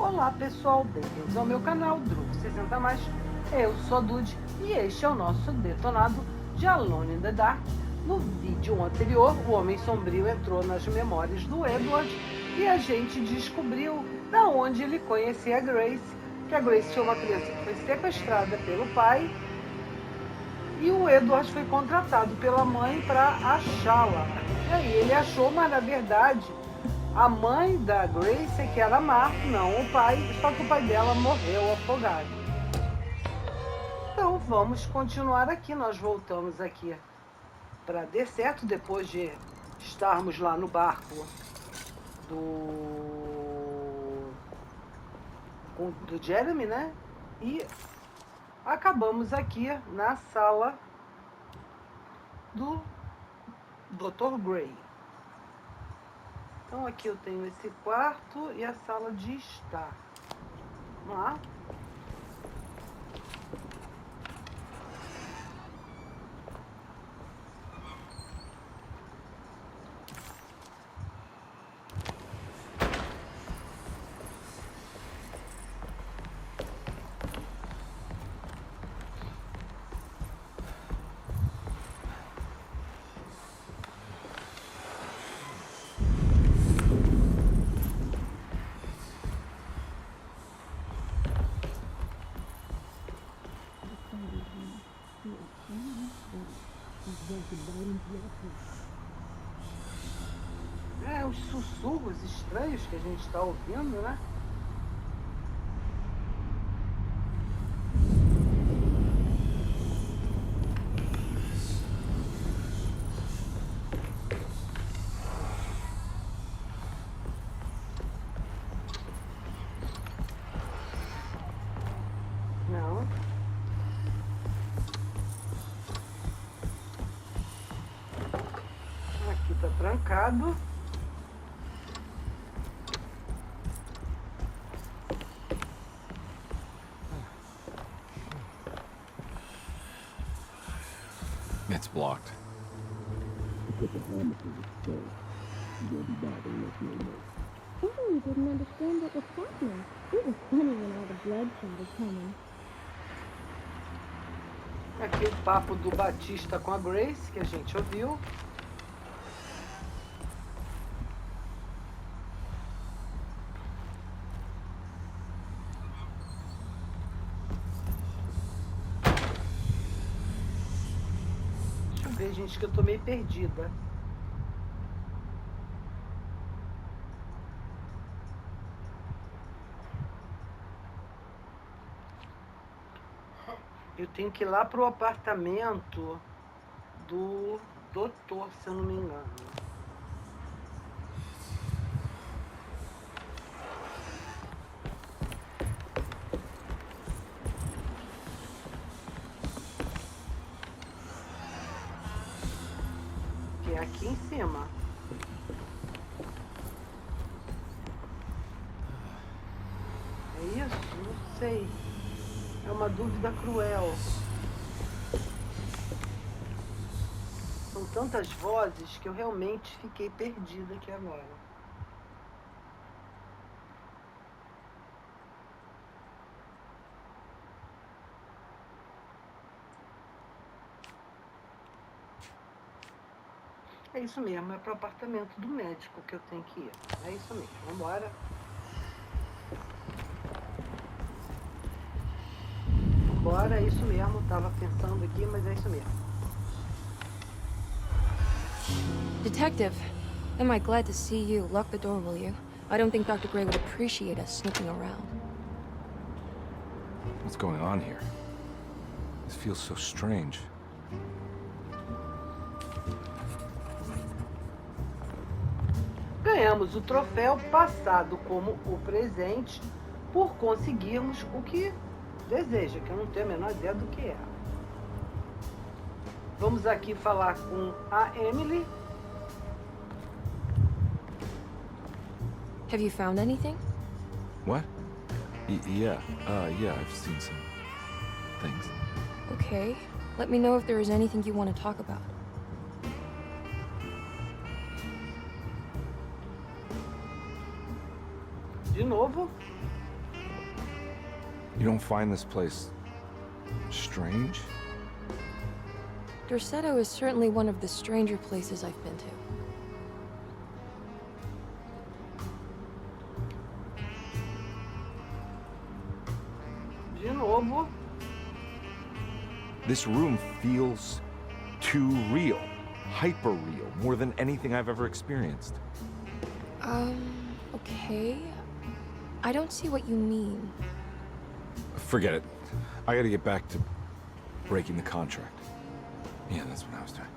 Olá pessoal, bem-vindos ao meu canal Druffo 60 mais. Eu sou a Dude e este é o nosso Detonado de Alone in the Dark. No vídeo anterior, o Homem Sombrio entrou nas memórias do Edward e a gente descobriu da onde ele conhecia a Grace, que a Grace tinha uma criança que foi sequestrada pelo pai e o Edward foi contratado pela mãe para achá-la. E aí ele achou, mas na verdade a mãe da Grace é que era má, não o pai, só que o pai dela morreu afogado. Então vamos continuar aqui. Nós voltamos aqui para Derceto depois de estarmos lá no barco do Jeremy, né? E acabamos aqui na sala do Dr. Gray. Então aqui eu tenho esse quarto e a sala de estar. Vamos lá. Os sussurros estranhos que a gente está ouvindo, né? Não. Aqui tá trancado. It's blocked. Emily didn't understand what was happening. It was funny when all the blood started coming. Aqui o papo do Batista com a Grace, que a gente ouviu. Deixa eu ver, gente, que eu tô meio perdida. Eu tenho que ir lá pro apartamento do doutor, se eu não me engano. Que é aqui em cima. É isso? Não sei. É uma dúvida cruel. São tantas vozes que eu realmente fiquei perdida aqui agora. É isso mesmo, é pro apartamento do médico que eu tenho que ir. É isso mesmo, vamos embora. Bora, é isso mesmo, tava pensando aqui, mas é isso mesmo. Detective, am I glad to see you. Lock the door, will you? I don't think Dr. Gray would appreciate us snooping around. What's going on here? This feels so strange. Ganhamos o troféu passado como o presente por conseguirmos o que deseja, que eu não tenho a menor ideia do que é. Vamos aqui falar com a Emily. Have you found anything? What? Yeah, I've seen some things. Okay. Let me know if there is anything you want to talk about. De novo. You don't find this place strange? Derceto is certainly one of the stranger places I've been to. De novo. This room feels too real. Hyper real. More than anything I've ever experienced. Okay. I don't see what you mean. Forget it. I gotta get back to breaking the contract. Yeah, that's what I was doing.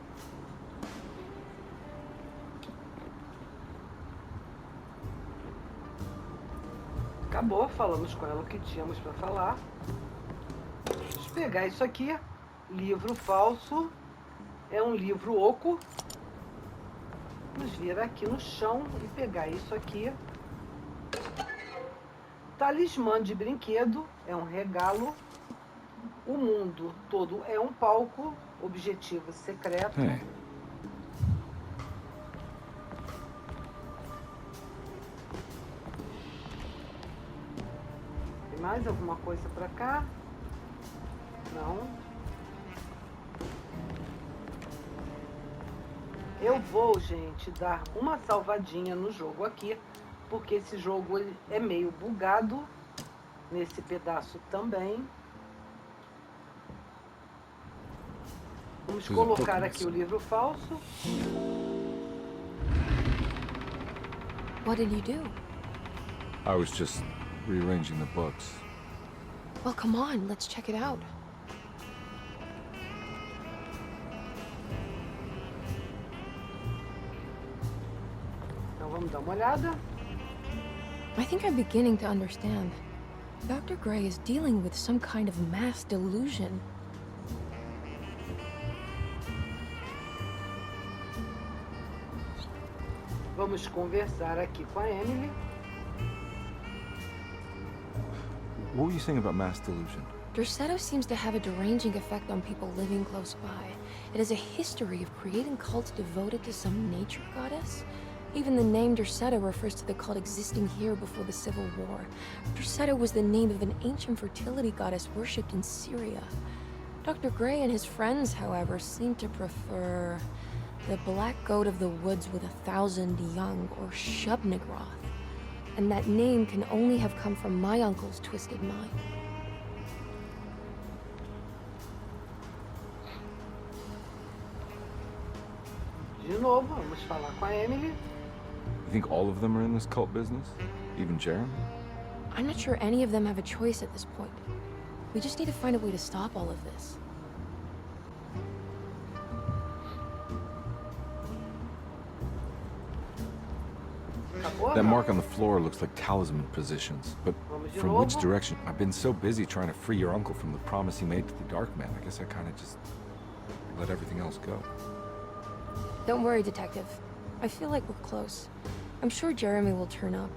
Acabou, falamos com ela o que tínhamos para falar. Deixa eu pegar isso aqui. Livro falso. É um livro oco. Vamos vir aqui no chão e pegar isso aqui. Talismã de brinquedo. É um regalo. O mundo todo é um palco. Objetivo secreto. Hey. Tem mais alguma coisa para cá? Não. Eu vou, gente, dar uma salvadinha no jogo aqui, porque esse jogo ele é meio bugado nesse pedaço também. Vamos colocar aqui o livro falso. What did you do? I was just rearranging the books. Well, come on, let's check it out. Então vamos dar uma olhada. I think I'm beginning to understand. Dr. Gray is dealing with some kind of mass delusion. Vamos conversar aqui com a Emily. What were you saying about mass delusion? Derceto seems to have a deranging effect on people living close by. It has a history of creating cults devoted to some nature goddess. Even the name Derceto refers to the cult existing here before the Civil War. Derceto was the name of an ancient fertility goddess worshipped in Syria. Dr. Gray and his friends, however, seem to prefer the black goat of the woods with 1,000 young, or Shub-Nigroth. And that name can only have come from my uncle's twisted mind. De novo, vamos falar com a Emily. You think all of them are in this cult business? Even Jeremy? I'm not sure any of them have a choice at this point. We just need to find a way to stop all of this. Acabou? That mark on the floor looks like talisman positions, but Vamos de from novo. which direction? I've been so busy trying to free your uncle from the promise he made to the Dark Man. I guess I kind of just let everything else go. Don't worry, Detective. I feel like we're close. I'm sure Jeremy will turn up.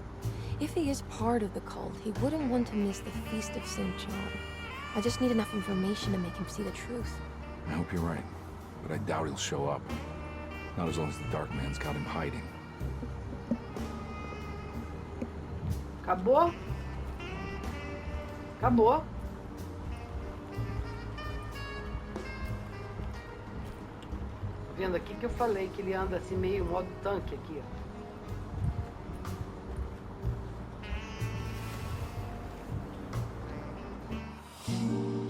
If he is part of the cult, he wouldn't want to miss the Feast of St. John. I just need enough information to make him see the truth. I hope you're right, but I doubt he'll show up. Not as long as the Dark Man's got him hiding. Acabou? Acabou. Vendo aqui que eu falei que ele anda assim meio modo tanque aqui.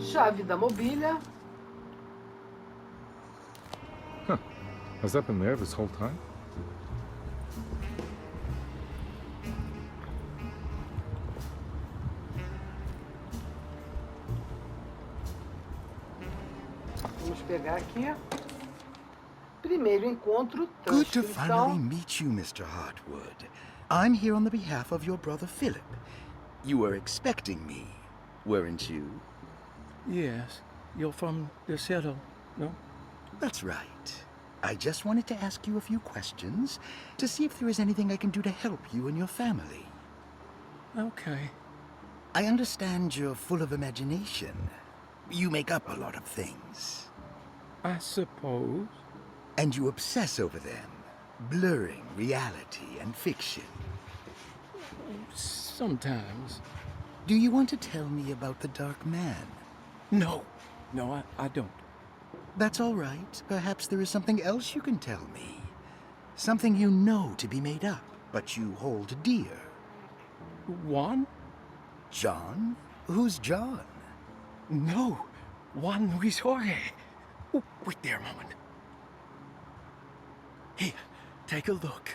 Chave da mobília. Has that been there this whole time? Vamos pegar aqui. Primeiro encontro, Good to transcrição. finally meet you, Mr. Hartwood. I'm here on the behalf of your brother Philip. You were expecting me, weren't you? Yes, you're from Derceto, no? That's right. I just wanted to ask you a few questions to see if there is anything I can do to help you and your family. Okay. I understand you're full of imagination. You make up a lot of things. I suppose. And you obsess over them, blurring reality and fiction. Sometimes. Do you want to tell me about the Dark Man? No. No, I don't. That's all right. Perhaps there is something else you can tell me. Something you know to be made up, but you hold dear. Juan? John? Who's John? No. Juan Luis Jorge. Oh, wait there a moment. Here, take a look.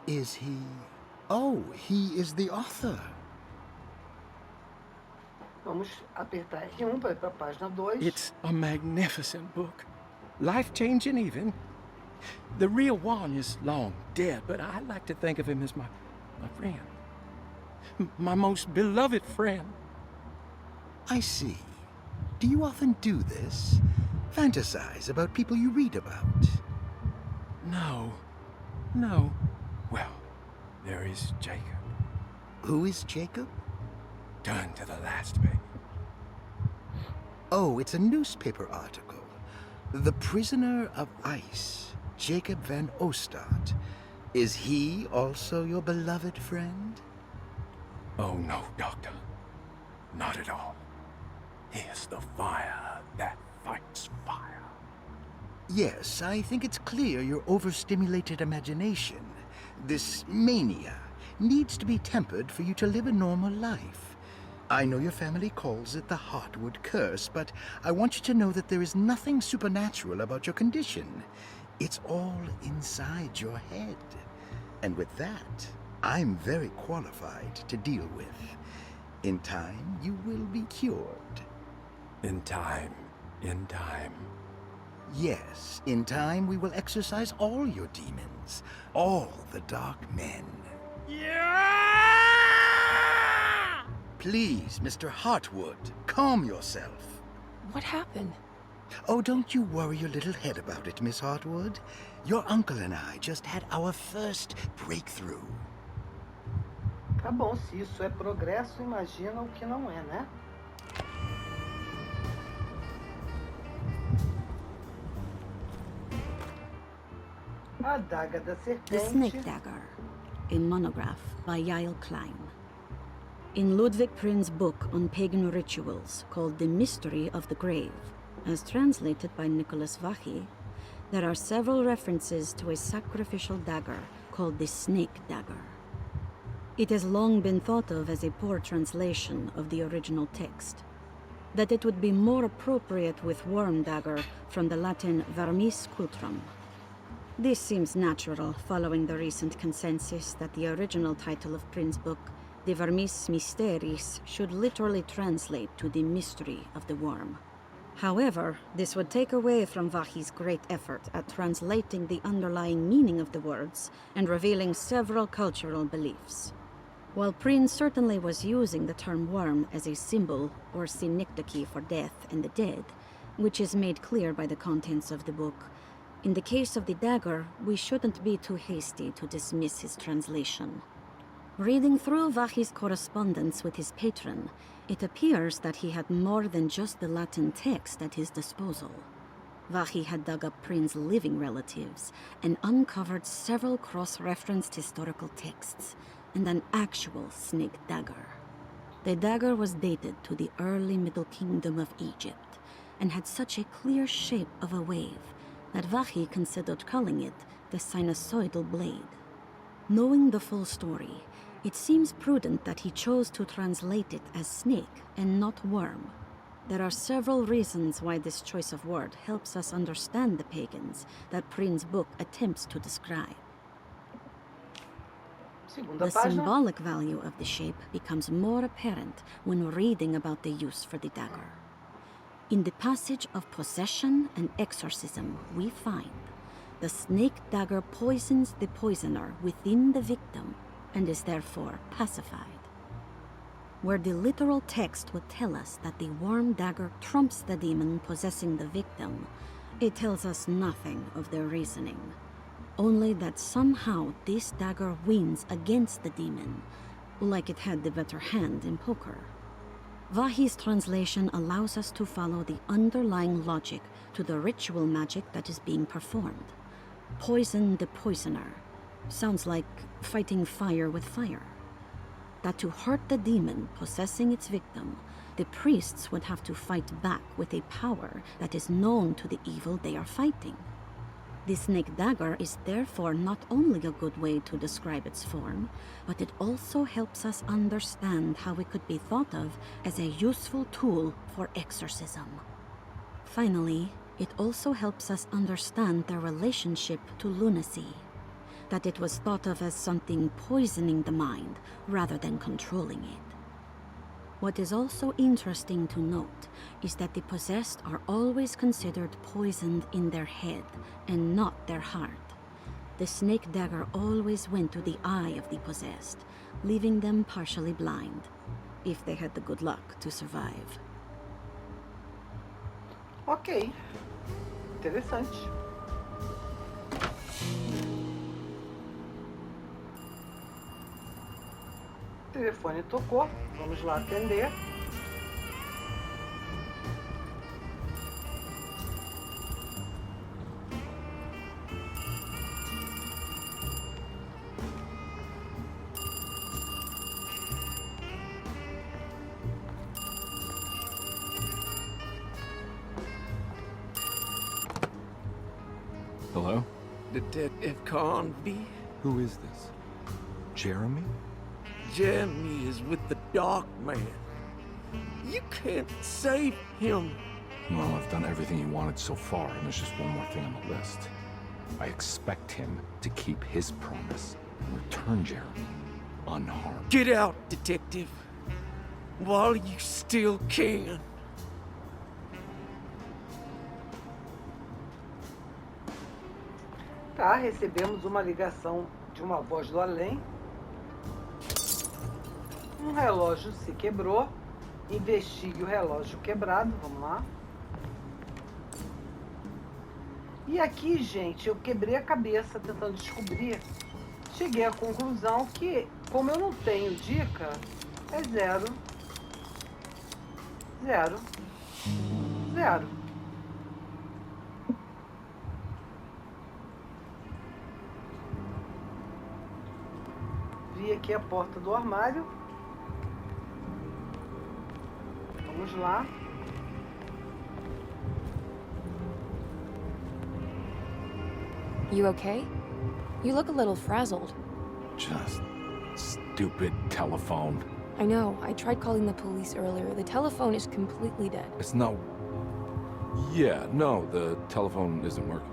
Is he... Oh, he is the author. Vamos apertar R1 para ir para a página 2. It's a magnificent book. Life-changing even. The real Juan is long dead, but I like to think of him as my friend. My most beloved friend. I see. Do you often do this? Fantasize about people you read about? No. No. Well, there is Jacob. Who is Jacob? Turn to the last page. Oh, it's a newspaper article. The Prisoner of Ice, Jacob van Ostad. Is he also your beloved friend? Oh, no, Doctor. Not at all. He is the fire that fights fire. Yes, I think it's clear your overstimulated imagination, this mania, needs to be tempered for you to live a normal life. I know your family calls it the Heartwood Curse, but I want you to know that there is nothing supernatural about your condition. It's all inside your head. And with that, I'm very qualified to deal with. In time, you will be cured. In time. In time. Yes, in time we will exorcise all your demons, all the dark men. Yeah! Please, Mr. Heartwood, calm yourself. What happened? Oh, don't you worry your little head about it, Miss Heartwood. Your uncle and I just had our first breakthrough. Tá bom, se isso é progresso, imagina o que não é, né? A Daga da The Serpente. Snake Dagger, a monograph by Yael Klein. In Ludwig Prin's book on pagan rituals called The Mystery of the Grave, as translated by Nicholas Vachy, there are several references to a sacrificial dagger called the Snake Dagger. It has long been thought of as a poor translation of the original text, that it would be more appropriate with worm dagger from the Latin vermis cultrum. This seems natural following the recent consensus that the original title of Prin's book, De Vermis Mysteris, should literally translate to the mystery of the worm. However, this would take away from Vachy's great effort at translating the underlying meaning of the words and revealing several cultural beliefs. While Prin certainly was using the term worm as a symbol or synecdoche for death and the dead, which is made clear by the contents of the book, in the case of the dagger, we shouldn't be too hasty to dismiss his translation. Reading through Vachy's correspondence with his patron, it appears that he had more than just the Latin text at his disposal. Vachy had dug up Prin's living relatives and uncovered several cross-referenced historical texts and an actual snake dagger. The dagger was dated to the early Middle Kingdom of Egypt and had such a clear shape of a wave that Vachy considered calling it the sinusoidal blade. Knowing the full story, it seems prudent that he chose to translate it as snake and not worm. There are several reasons why this choice of word helps us understand the pagans that Prin's book attempts to describe. Segunda The página. symbolic value of the shape becomes more apparent when reading about the use for the dagger. In the passage of possession and exorcism, we find the snake dagger poisons the poisoner within the victim and is therefore pacified. Where the literal text would tell us that the worm dagger trumps the demon possessing the victim, it tells us nothing of their reasoning. Only that somehow this dagger wins against the demon, like it had the better hand in poker. Vachy's translation allows us to follow the underlying logic to the ritual magic that is being performed. Poison the poisoner. Sounds like fighting fire with fire. that to hurt the demon possessing its victim, the priests would have to fight back with a power that is known to the evil they are fighting. The snake dagger is therefore not only a good way to describe its form, but it also helps us understand how it could be thought of as a useful tool for exorcism. Finally, it also helps us understand their relationship to lunacy, that it was thought of as something poisoning the mind rather than controlling it. What is also interesting to note is that the possessed are always considered poisoned in their head and not their heart. The snake dagger always went to the eye of the possessed, leaving them partially blind, if they had the good luck to survive. Ok. Interessante. O telefone tocou. Vamos lá atender. Hello? Detective Convey? Who is this? Jeremy? Jeremy is with the Dark Man. You can't save him. Well, I've done everything he wanted so far, and there's just one more thing on the list. I expect him to keep his promise and return Jeremy unharmed. Get out, Detective, while you still can. Tá, recebemos uma ligação de uma voz do além. Um relógio se quebrou. Investigue o relógio quebrado. Vamos lá. E aqui, gente, eu quebrei a cabeça tentando descobrir. Cheguei à conclusão que, como eu não tenho dica, é 0. 0. 0. Vi aqui a porta do armário. Vamos lá. You okay? You look a little frazzled. Just stupid telephone. I know. I tried calling the police earlier. The telephone is completely dead. It's not... Yeah, no, the telephone isn't working.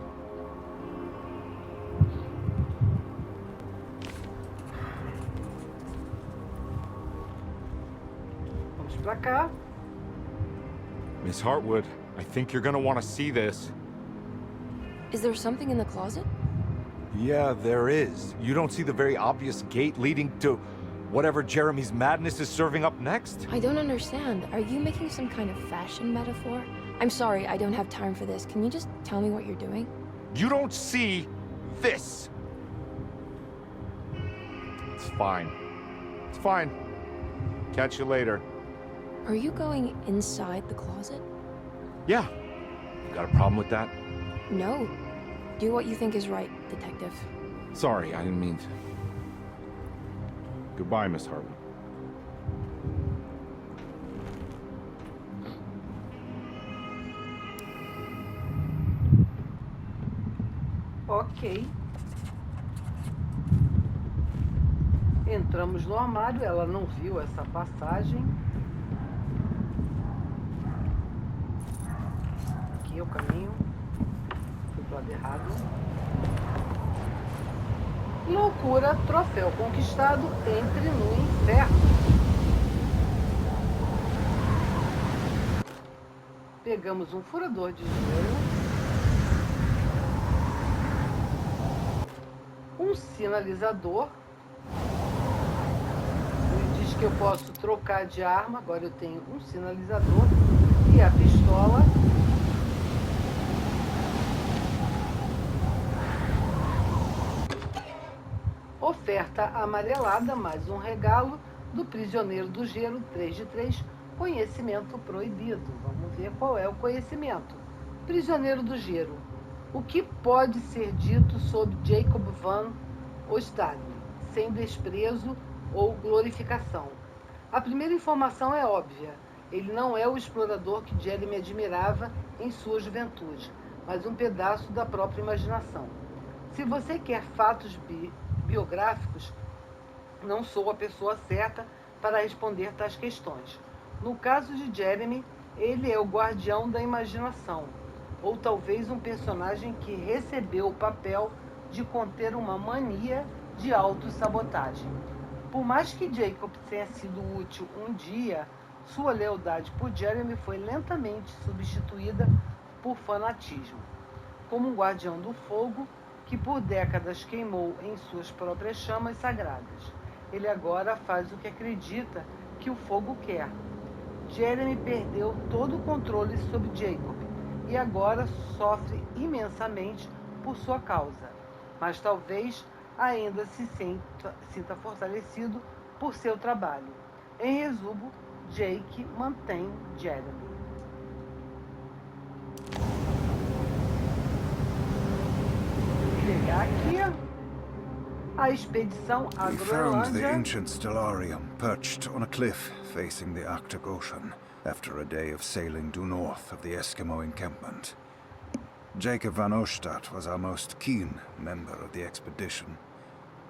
Vamos pra cá. Miss Hartwood, I think you're gonna want to see this. Is there something in the closet? Yeah, there is. You don't see the very obvious gate leading to whatever Jeremy's madness is serving up next? I don't understand. Are you making some kind of fashion metaphor? I'm sorry, I don't have time for this. Can you just tell me what you're doing? You don't see this. It's fine. It's fine. Catch you later. Are you going inside the closet? Yeah. Got a problem with that? No. Do what you think is right, Detective. Sorry, I didn't mean to. Goodbye, Miss Hartwood. Ok. Entramos no armário, ela não viu essa passagem. Aqui é o caminho. Fui pro lado errado. Loucura, troféu conquistado, entre no inferno. Pegamos um furador de gelo. Um sinalizador. Ele diz que eu posso trocar de arma. Agora eu tenho um sinalizador e a pistola. Oferta amarelada, mais um regalo do prisioneiro do gelo, 3 de 3, conhecimento proibido. Vamos ver qual é o conhecimento. Prisioneiro do gelo. O que pode ser dito sobre Jacob van Ostade, sem desprezo ou glorificação. A primeira informação é óbvia. Ele não é o explorador que Jeremy admirava em sua juventude, mas um pedaço da própria imaginação. Se você quer fatos biográficos, não sou a pessoa certa para responder tais questões. No caso de Jeremy, ele é o guardião da imaginação, ou talvez um personagem que recebeu o papel de conter uma mania de autossabotagem. Por mais que Jacob tenha sido útil um dia, sua lealdade por Jeremy foi lentamente substituída por fanatismo. Como um guardião do fogo que por décadas queimou em suas próprias chamas sagradas. Ele agora faz o que acredita que o fogo quer. Jeremy perdeu todo o controle sobre Jacob e agora sofre imensamente por sua causa, mas talvez ainda se sinta fortalecido por seu trabalho. Em resumo, Jake mantém Jeremy. Pegar aqui a expedição à We found the Groenlândia. ancient stellarium perched on a cliff facing the Arctic Ocean after a day of sailing due north of the Eskimo encampment. Jacob van Ostad was our most keen member of the expedition.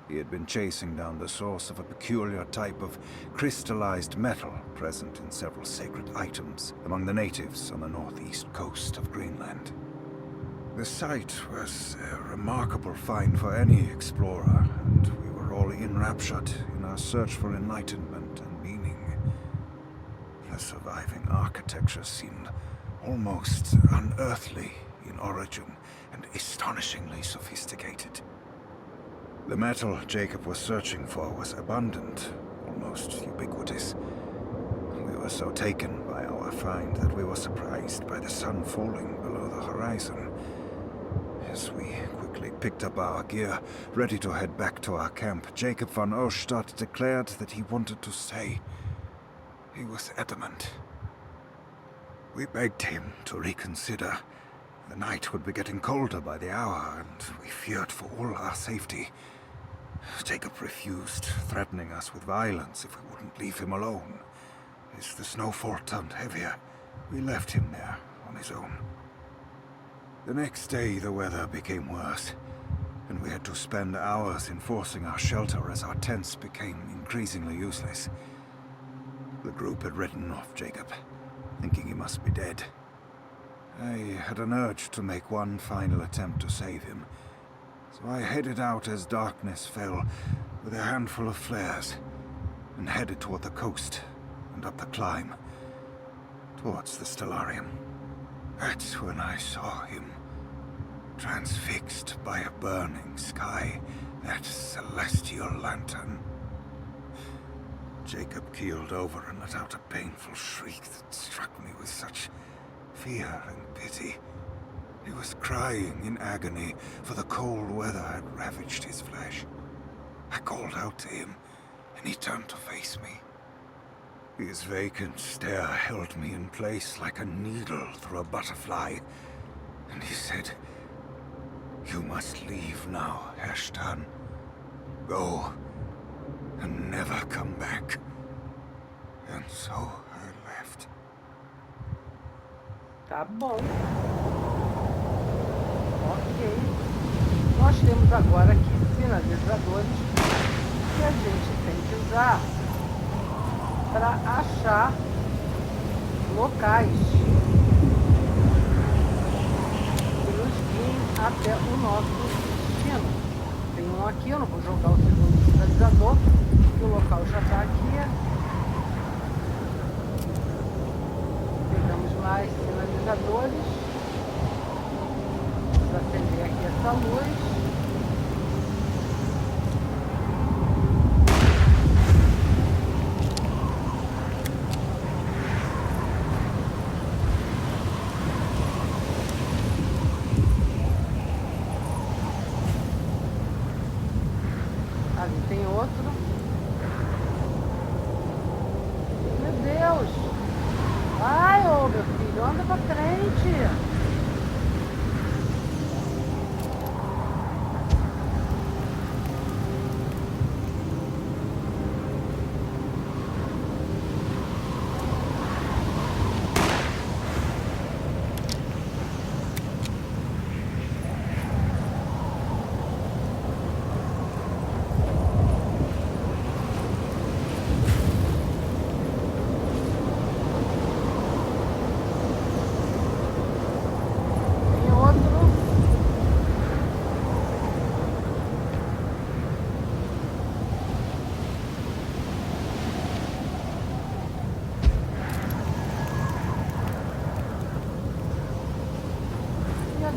He had been chasing down the source of a peculiar type of crystallized metal present in several sacred items among the natives on the northeast coast of Greenland. The site was a remarkable find for any explorer, and we were all enraptured in our search for enlightenment and meaning. The surviving architecture seemed almost unearthly in origin and astonishingly sophisticated. The metal Jacob was searching for was abundant, almost ubiquitous. We were so taken by our find that we were surprised by the sun falling below the horizon. As we quickly picked up our gear, ready to head back to our camp, Jacob van Ostad declared that he wanted to stay. He was adamant. We begged him to reconsider. The night would be getting colder by the hour, and we feared for all our safety. Jacob refused, threatening us with violence if we wouldn't leave him alone. As the snowfall turned heavier, we left him there on his own. The next day, the weather became worse, and we had to spend hours enforcing our shelter as our tents became increasingly useless. The group had written off Jacob, thinking he must be dead. I had an urge to make one final attempt to save him, so I headed out as darkness fell with a handful of flares and headed toward the coast and up the climb, towards the stellarium. That's when I saw him, transfixed by a burning sky, that celestial lantern. Jacob keeled over and let out a painful shriek that struck me with such fear and pity. He was crying in agony, for the cold weather had ravaged his flesh. I called out to him, and he turned to face me. His vacant stare held me in place like a needle through a butterfly, and he said, "You must leave now, Ashtan. Go, and never come back." And so I left. Tá bom. Ok. Nós temos agora aqui sinalizadores que a gente tem que usar para achar locais que nos guiem até o nosso destino. Tem um aqui, eu não vou jogar o segundo sinalizador, porque o local já está aqui. Pegamos mais sinalizadores. Vamos acender aqui essa luz. Ali tem outro. Meu Deus! Vai, ô meu filho, anda pra frente!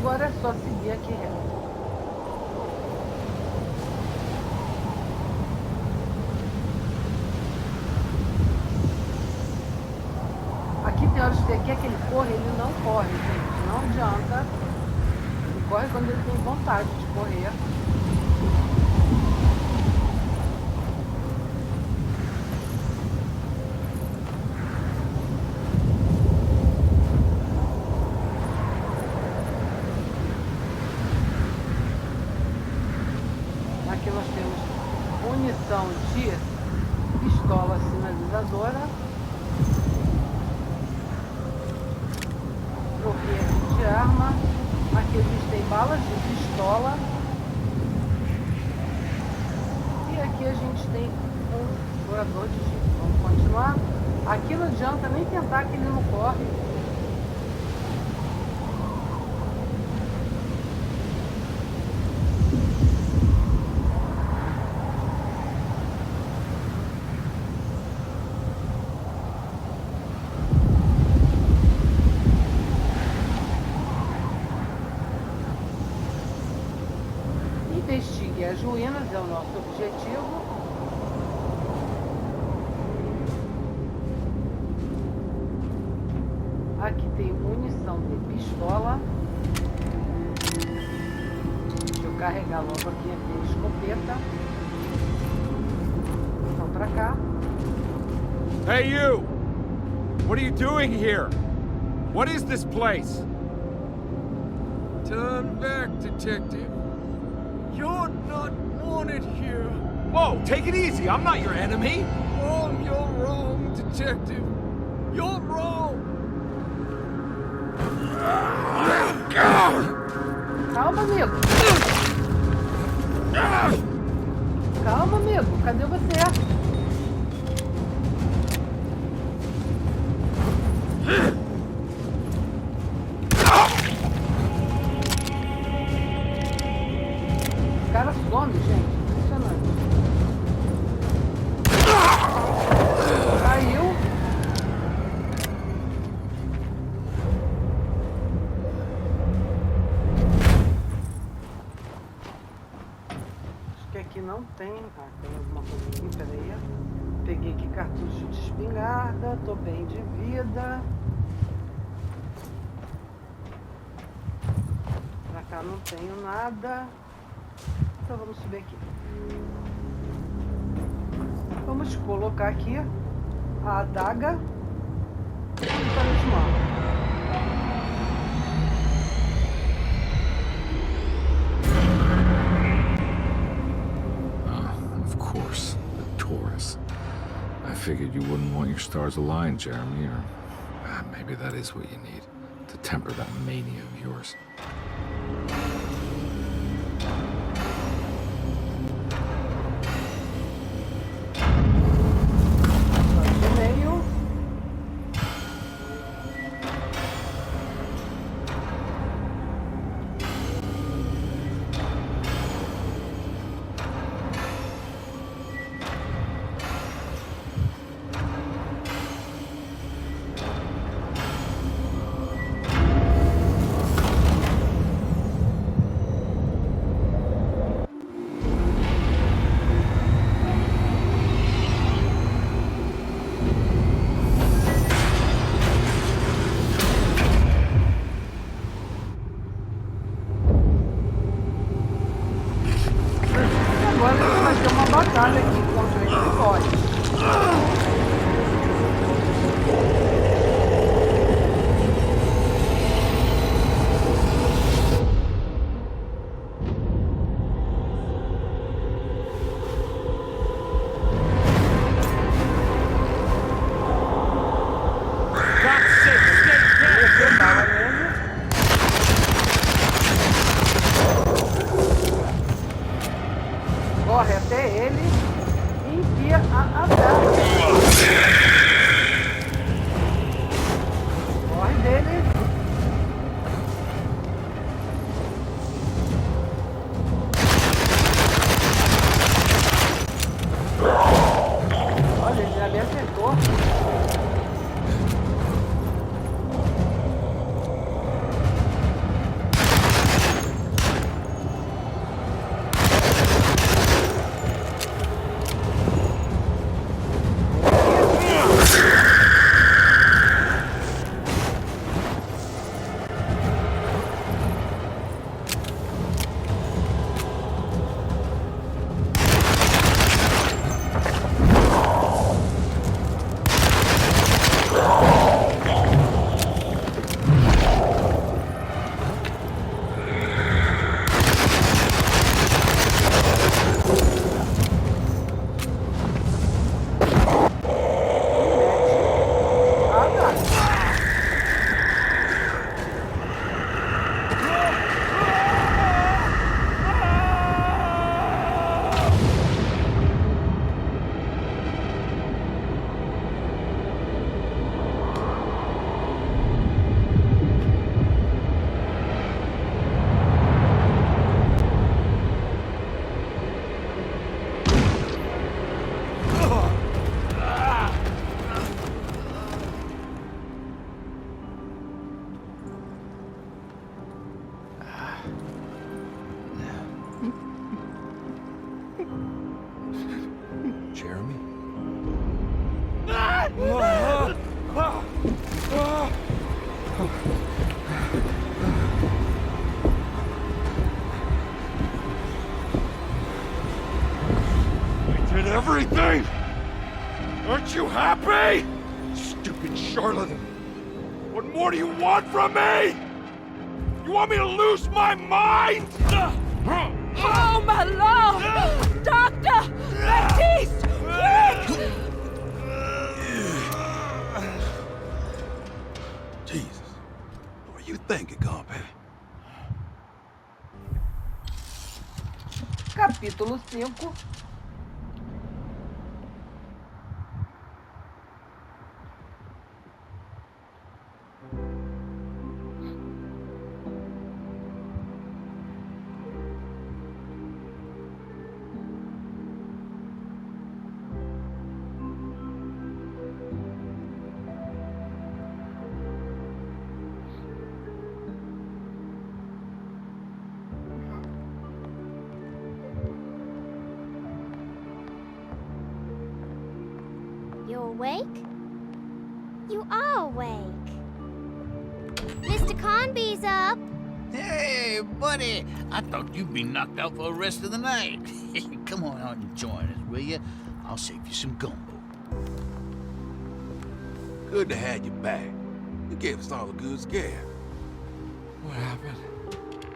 Agora é só seguir aqui reto. Aqui tem horas que você quer que ele corra, ele não corre, gente. Não adianta. Ele corre quando ele tem vontade de correr. Aqui nós temos munição de pistola sinalizadora. Troquete de arma. Aqui existem balas de pistola. E aqui a gente tem um furador de jeito. Vamos continuar. Aqui não adianta nem tentar que ele não corre. Investigue as ruínas, é o nosso objetivo. Aqui tem munição de pistola. Deixa eu carregar logo aqui a escopeta. Então pra cá. Hey you! What are you doing here? What is this place? Turn back, detective. You're not wanted here. Whoa, take it easy. I'm not your enemy. Oh, you're wrong, detective. You're wrong. Calma, amigo. Calma, amigo. Cadê você? O cara some, gente. Impressionante. Caiu. Acho que aqui não tem. Ah, tem alguma coisa aqui, peraí. Peguei aqui cartucho de espingarda. Tô bem de vida. Pra cá não tenho nada. Então vamos subir aqui. Vamos colocar aqui a adaga e o talismã. Of course, the Taurus. I figured you wouldn't want your stars aligned, Jeremy, or maybe that is what you need to temper that mania of yours. Batalha aqui contra esse código. Corre até ele e enfia a adaga. Corre dele. Olha, ele já me acertou. Jeremy? I did everything! Aren't you happy? Stupid charlatan! What more do you want from me? You want me to lose my mind? Oh, my lord! Doctor! Baptiste! Quick! Jesus. What were you thinking, compadre? Capítulo 5. You awake? You are awake. Mr. Conby's up. Hey, buddy! I thought you'd be knocked out for the rest of the night. Come on out and join us, will you? I'll save you some gumbo. Good to have you back. You gave us all a good scare. What happened?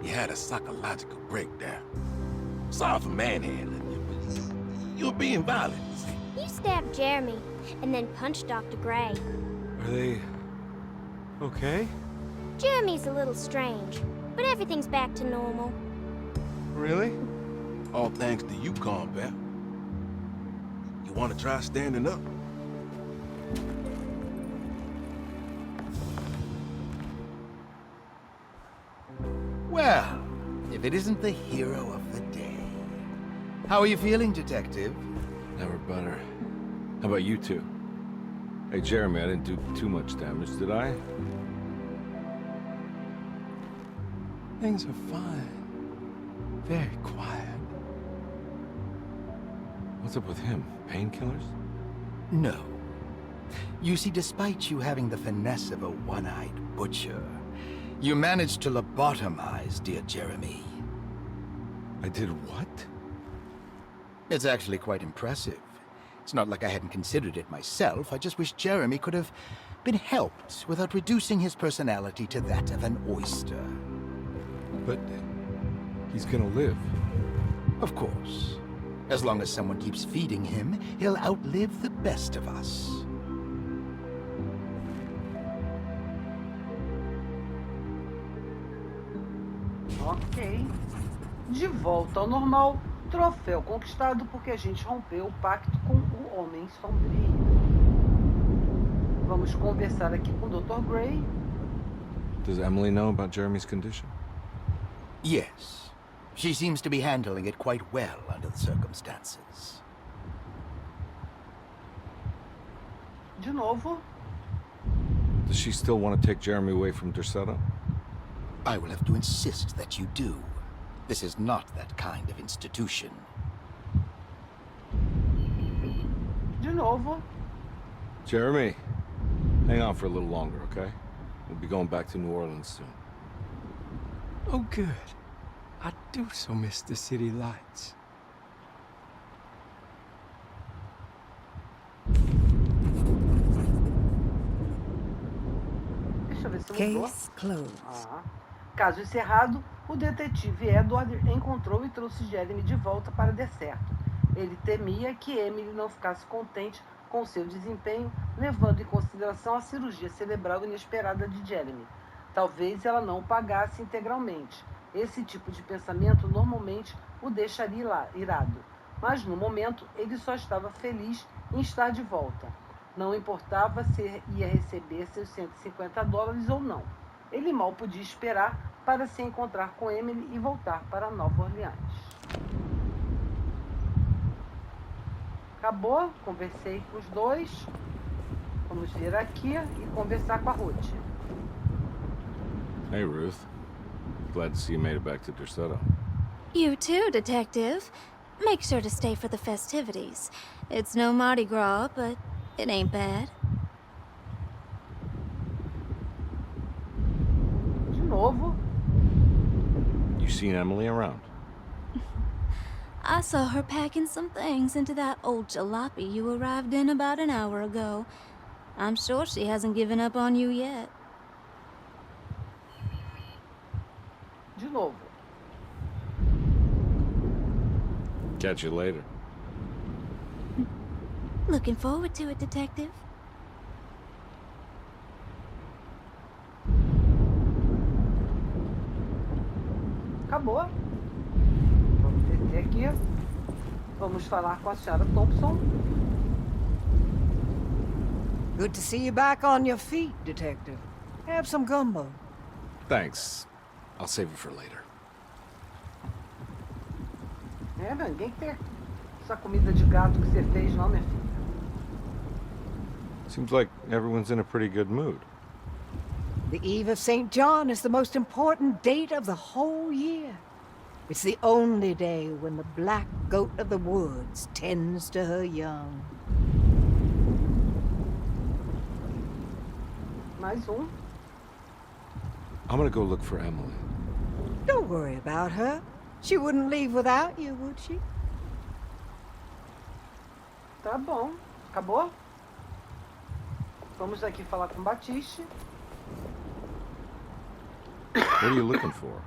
You had a psychological breakdown. Sorry for manhandling you, but you were being violent, you see. You stabbed Jeremy and then punched Dr. Gray. Are they... okay? Jeremy's a little strange, but everything's back to normal. Really? All thanks to you, combat. You want to try standing up? Well, if it isn't the hero of the day. How are you feeling, Detective? Never better. How about you two? Hey, Jeremy, I didn't do too much damage, did I? Things are fine. Very quiet. What's up with him? Painkillers? No. You see, despite you having the finesse of a one-eyed butcher, you managed to lobotomize dear Jeremy. I did what? It's actually quite impressive. It's not like I hadn't considered it myself. I just wish Jeremy could have been helped without reducing his personality to that of an oyster. But he's gonna live. Of course. As long as someone keeps feeding him, he'll outlive the best of us. Ok. De volta ao normal, troféu conquistado porque a gente rompeu o pacto com o Homem Sombrio. Vamos conversar aqui com o Dr. Gray. Does Emily know about Jeremy's condition? Yes. She seems to be handling it quite well under the circumstances. De novo. Does she still want to take Jeremy away from Derceto? I will have to insist that you do. This is not that kind of institution. De novo. Jeremy, hang on for a little longer, okay? We'll be going back to New Orleans soon. Oh, good. I do so miss the city lights. Deixa eu ver se mudou. Case closed. Caso encerrado, o detetive Edward encontrou e trouxe Jeremy de volta para Derceto. Ele temia que Emily não ficasse contente com seu desempenho, levando em consideração a cirurgia cerebral inesperada de Jeremy. Talvez ela não o pagasse integralmente. Esse tipo de pensamento normalmente o deixaria irado. Mas no momento ele só estava feliz em estar de volta. Não importava se ia receber seus $150 ou não. Ele mal podia esperar para se encontrar com Emily e voltar para Nova Orleans. Acabou, conversei com os dois. Vamos vir aqui e conversar com a Ruth. Hey, Ruth. Glad to see you made it back to Derceto. You too, Detective. Make sure to stay for the festivities. It's no Mardi Gras, but it ain't bad. De novo. You seen Emily around? I saw her packing some things into that old jalopy you arrived in about an hour ago. I'm sure she hasn't given up on you yet. De novo. Catch you later. Looking forward to it, Detective. Acabou. Vamos descer aqui. Vamos falar com a senhora Thompson. Good to see you back on your feet, Detective. Have some gumbo. Thanks. I'll save it for later. É, ninguém quer essa comida de gato que você fez, não, minha filha. Seems like everyone's in a pretty good mood. The Eve of St. John is the most important date of the whole year. It's the only day when the black goat of the woods tends to her young. Mais um. I'm gonna go look for Emily. Don't worry about her. She wouldn't leave without you, would she? Tá bom. Acabou? Vamos aqui falar com Batiste. What are you looking for?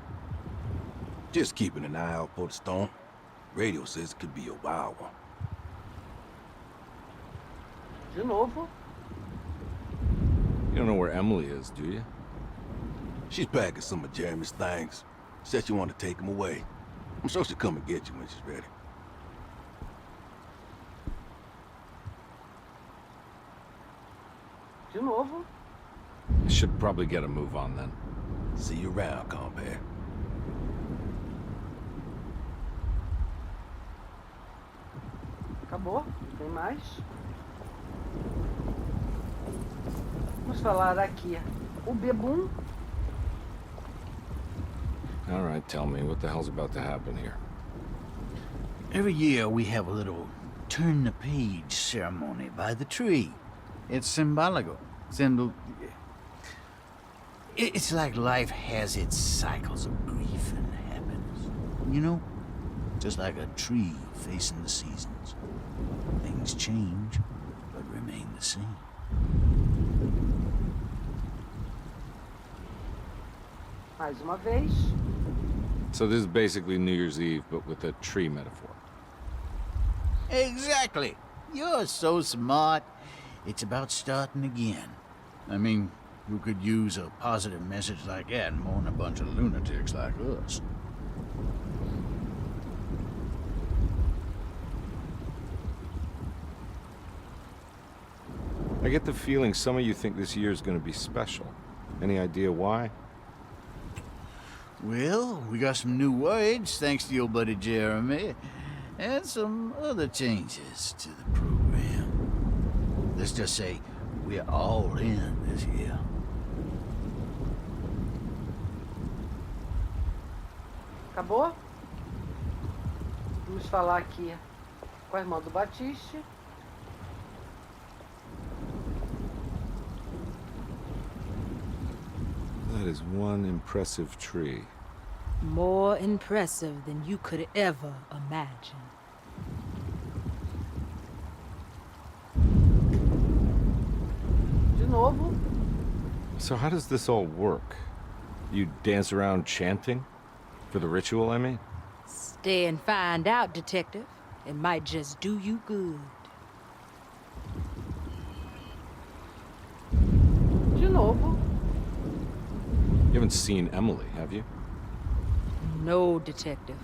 Just keeping an eye out for the storm. Radio says it could be a wild one. De novo. You don't know where Emily is, do you? She's packing some of Jeremy's things. Said she wanted to take them away. I'm sure she'll come and get you when she's ready. De novo. I should probably get a move on then. See you around, compare. Acabou? Tem mais? Vamos falar aqui. O Bebum. All right, tell me, what the hell's about to happen here? Every year we have a little turn-the-page ceremony by the tree. It's symbolical. It's like life has its cycles of grief and happiness. You know? Just like a tree facing the seasons. Things change, but remain the same. Mais uma vez. So this is basically New Year's Eve, but with a tree metaphor. Exactly. You're so smart. It's about starting again. I mean, who could use a positive message like that more than a bunch of lunatics like us? I get the feeling some of you think this year's gonna be special. Any idea why? Well, we got some new words, thanks to your buddy Jeremy, and some other changes to the program. Let's just say we're all in this year. Acabou? Vamos falar aqui com a irmã do Batiste. That is one impressive tree. More impressive than you could ever imagine. De novo. So how does this all work? You dance around chanting? For the ritual, I mean? Stay and find out, Detective. It might just do you good. De novo. You haven't seen Emily, have you? No, Detective.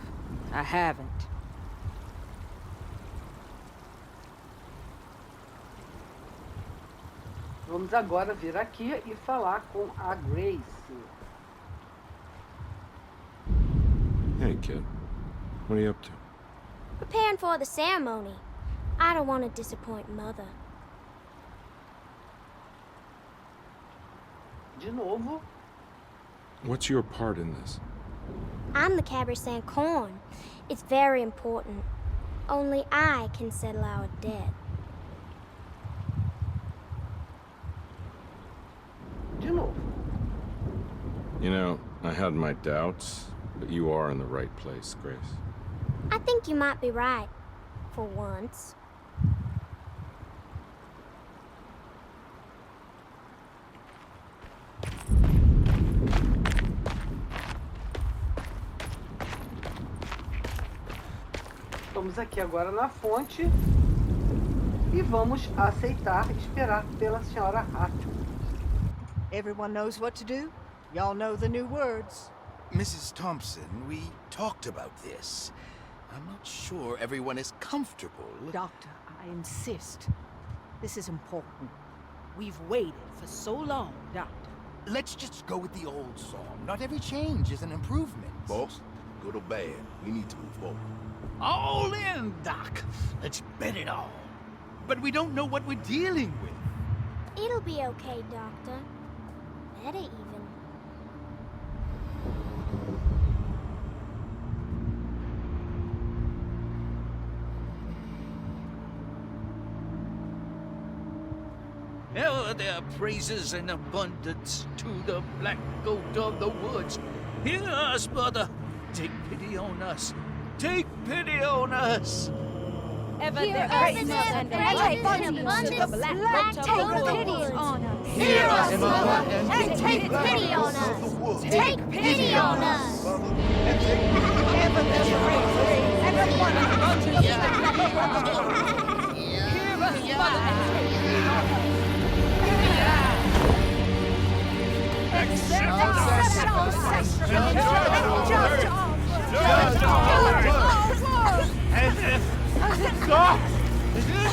I haven't. Vamos agora vir aqui e falar com a Grace. Hey, kid. What are you up to? Preparing for the ceremony. I don't want to disappoint Mother. De novo. What's your part in this? I'm the Cabernet Corn. It's very important. Only I can settle our debt. De novo. You know, I had my doubts, but you are in the right place, Grace. I think you might be right. For once. Estamos aqui agora na fonte e vamos aceitar esperar pela senhora Hart. Everyone knows what to do? Y'all know the new words. Mrs. Thompson, we talked about this. I'm not sure everyone is comfortable. Doctor, I insist. This is important. We've waited for so long, Doctor. Let's just go with the old song. Not every change is an improvement. Boss, good or bad, we need to move forward. All in, Doc. Let's bet it all. But we don't know what we're dealing with. It'll be okay, Doctor. Better even. Now there are praises and abundance to the black goat of the woods. Hear us, mother. Take pity on us. Take pity on us. Ever there praises and abundance to the black goat of the woods. Hear us, mother, and take pity on us. Take pity on us. Ever there's praises and abundance to the black goat of the woods. Hear us, mother, and take pity on us. Stop!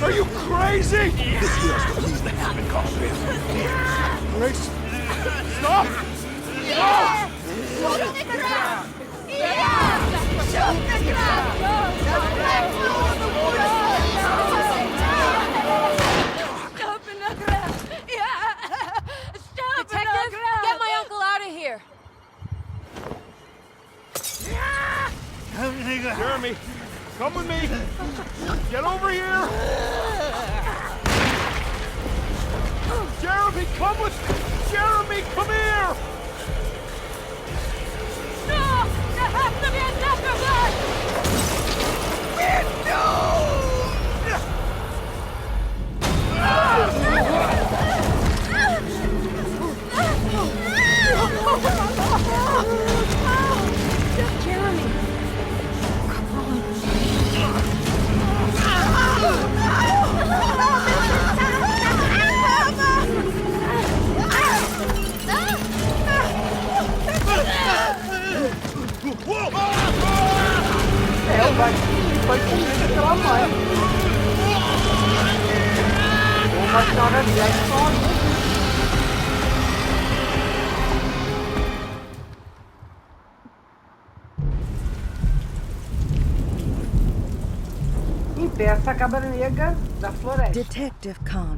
Are you crazy? This here's what needs to happen, Carpet. Grace, stop! Yeah! Shoot the ground! Yeah! Shoot the ground! The black goat of the woods! Stop in the ground! Yeah! Stop in the ground! Get my uncle out of here! Jeremy, come with me! Get over here! Jeremy, come with... Jeremy, come here! No! There has to be a sacrifice! Jeremy! É, o batismo foi cumprido pela mãe. Uma senhora Jackson. Em pé, essa cabra negra da floresta. Detective Khan.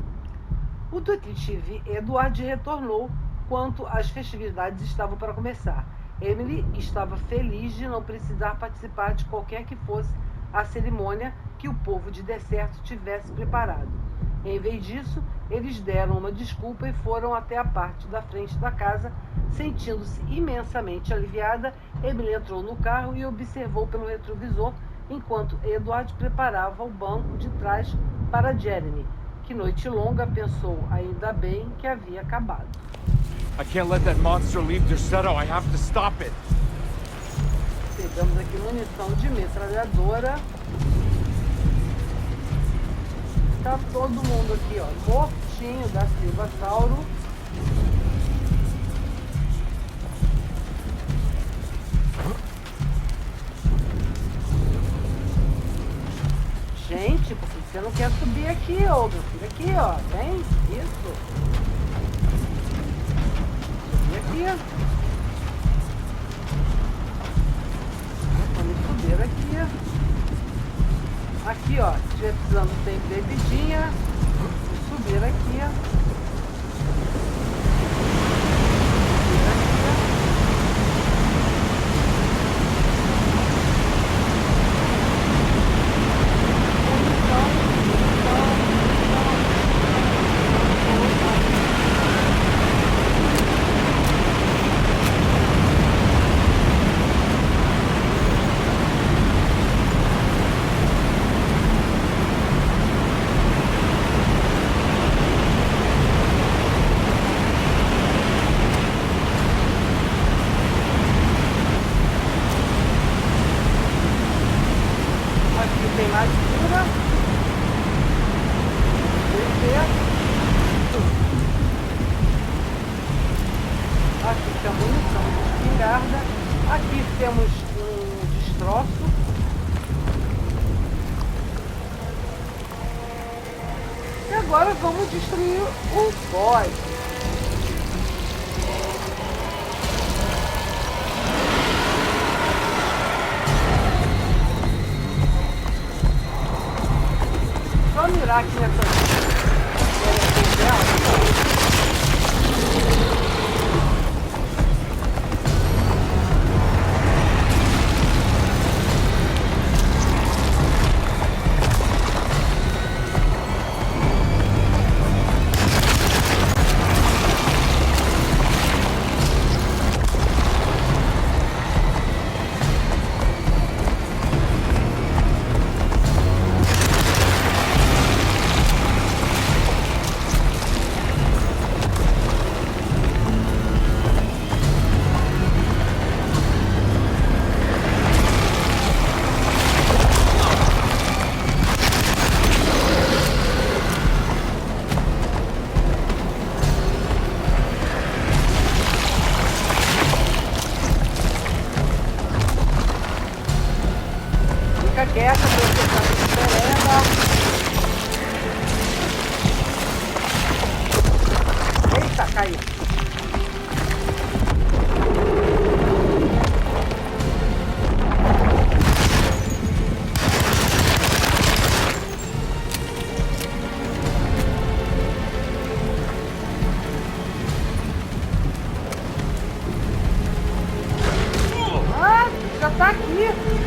O detetive Edward retornou quando as festividades estavam para começar. Emily estava feliz de não precisar participar de qualquer que fosse a cerimônia que o povo de Derceto tivesse preparado. Em vez disso, eles deram uma desculpa e foram até a parte da frente da casa. Sentindo-se imensamente aliviada, Emily entrou no carro e observou pelo retrovisor enquanto Edward preparava o banco de trás para Jeremy. Que noite longa, pensou, ainda bem que havia acabado. I can't let that monster leave Derceto. I have to stop it. Pegamos aqui munição de metralhadora. Tá todo mundo aqui, ó, mortinho da Silva Tauro. Gente, por que você não quer subir aqui, ô meu filho? Aqui, ó, vem, isso. Subir aqui. Vamos subir aqui. Aqui, ó, se estiver precisando tem bebidinha. Vou subir aqui. agora vamos destruir o boss. Só mirar aqui nessa quieta, eita, caiu. Ah, já tá aqui.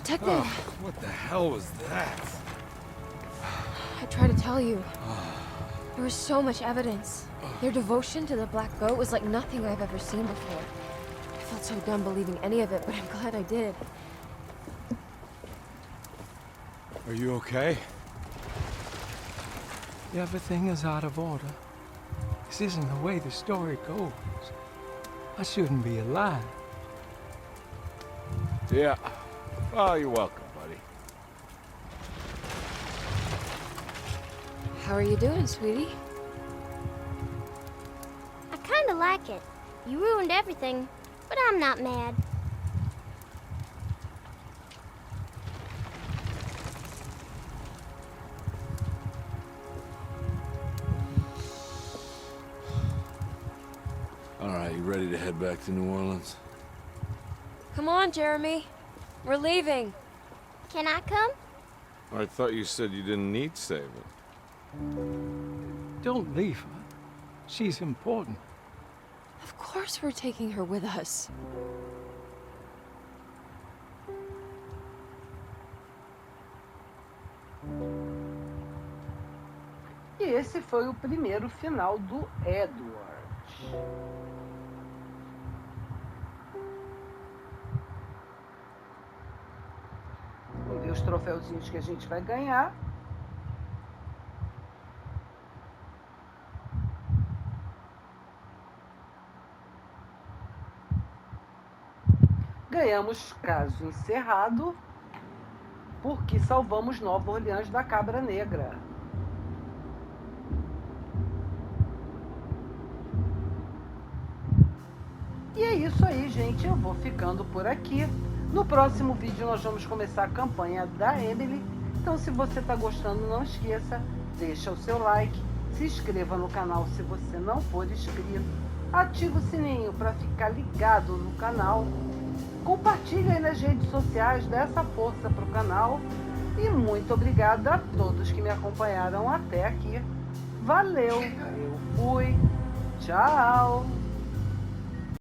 Detective! Oh, what the hell was that? I tried to tell you. There was so much evidence. Their devotion to the Black Goat was like nothing I've ever seen before. I felt so dumb believing any of it, but I'm glad I did. Are you okay? Everything is out of order. This isn't the way the story goes. I shouldn't be alive. Yeah. Well, you're welcome, buddy. How are you doing, sweetie? I kinda like it. You ruined everything, but I'm not mad. All right, you ready to head back to New Orleans? Come on, Jeremy. We're leaving. Can I come? I thought you said you didn't need saving. Don't leave her. She's important. Of course we're taking her with us. E esse foi o primeiro final do Edward. Vamos ver os troféuzinhos que a gente vai ganhar. Ganhamos caso encerrado, porque salvamos Nova Orleans da Cabra Negra. E é isso aí, gente. Eu vou ficando por aqui. No próximo vídeo nós vamos começar a campanha da Emily. Então, se você está gostando, não esqueça, deixa o seu like, se inscreva no canal se você não for inscrito, ativa o sininho para ficar ligado no canal, compartilhe aí nas redes sociais, dê essa força para o canal. E muito obrigada a todos que me acompanharam até aqui. Valeu, eu fui, tchau!